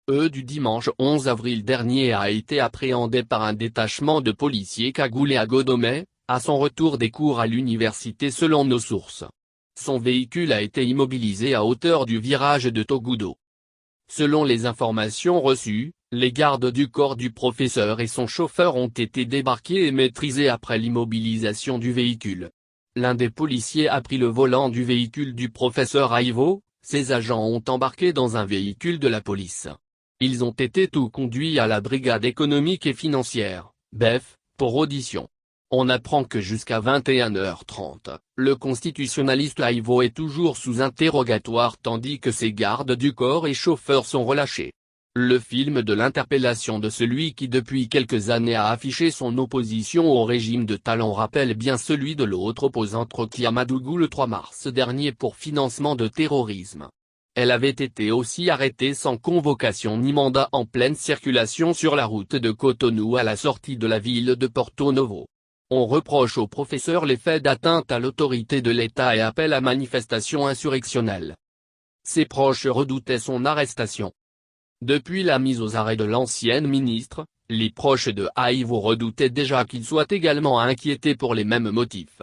du dimanche 11 avril dernier a été appréhendé par un détachement de policiers cagoulés à Godomey, à son retour des cours à l'université selon nos sources. Son véhicule a été immobilisé à hauteur du virage de Togoudo. Selon les informations reçues, les gardes du corps du professeur et son chauffeur ont été débarqués et maîtrisés après l'immobilisation du véhicule. L'un des policiers a pris le volant du véhicule du professeur Aivo, ses agents ont embarqué dans un véhicule de la police. Ils ont été tout conduits à la brigade économique et financière, BEF, pour audition. On apprend que jusqu'à 21h30, le constitutionnaliste Aivo est toujours sous interrogatoire tandis que ses gardes du corps et chauffeurs sont relâchés. Le film de l'interpellation de celui qui depuis quelques années a affiché son opposition au régime de Talon rappelle bien celui de l'autre opposante Rokia Madougou le 3 mars dernier pour financement de terrorisme. Elle avait été aussi arrêtée sans convocation ni mandat en pleine circulation sur la route de Cotonou à la sortie de la ville de Porto Novo. On reproche au professeur les faits d'atteinte à l'autorité de l'État et appelle à manifestation insurrectionnelle. Ses proches redoutaient son arrestation. Depuis la mise aux arrêts de l'ancienne ministre, les proches de Aivo redoutaient déjà qu'il soit également inquiété pour les mêmes motifs.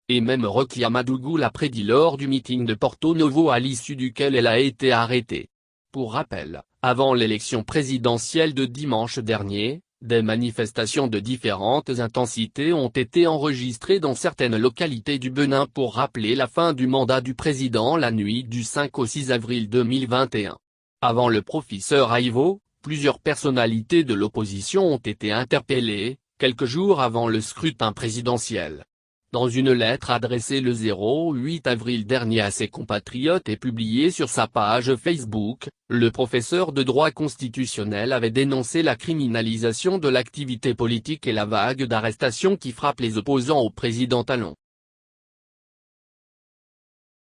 Et même Rokia Madougou l'a prédit lors du meeting de Porto Novo à l'issue duquel elle a été arrêtée. Pour rappel, avant l'élection présidentielle de dimanche dernier, des manifestations de différentes intensités ont été enregistrées dans certaines localités du Benin pour rappeler la fin du mandat du président la nuit du 5 au 6 avril 2021. Avant le professeur Aivo, plusieurs personnalités de l'opposition ont été interpellées, quelques jours avant le scrutin présidentiel. Dans une lettre adressée le 8 avril dernier à ses compatriotes et publiée sur sa page Facebook, le professeur de droit constitutionnel avait dénoncé la criminalisation de l'activité politique et la vague d'arrestations qui frappe les opposants au président Talon.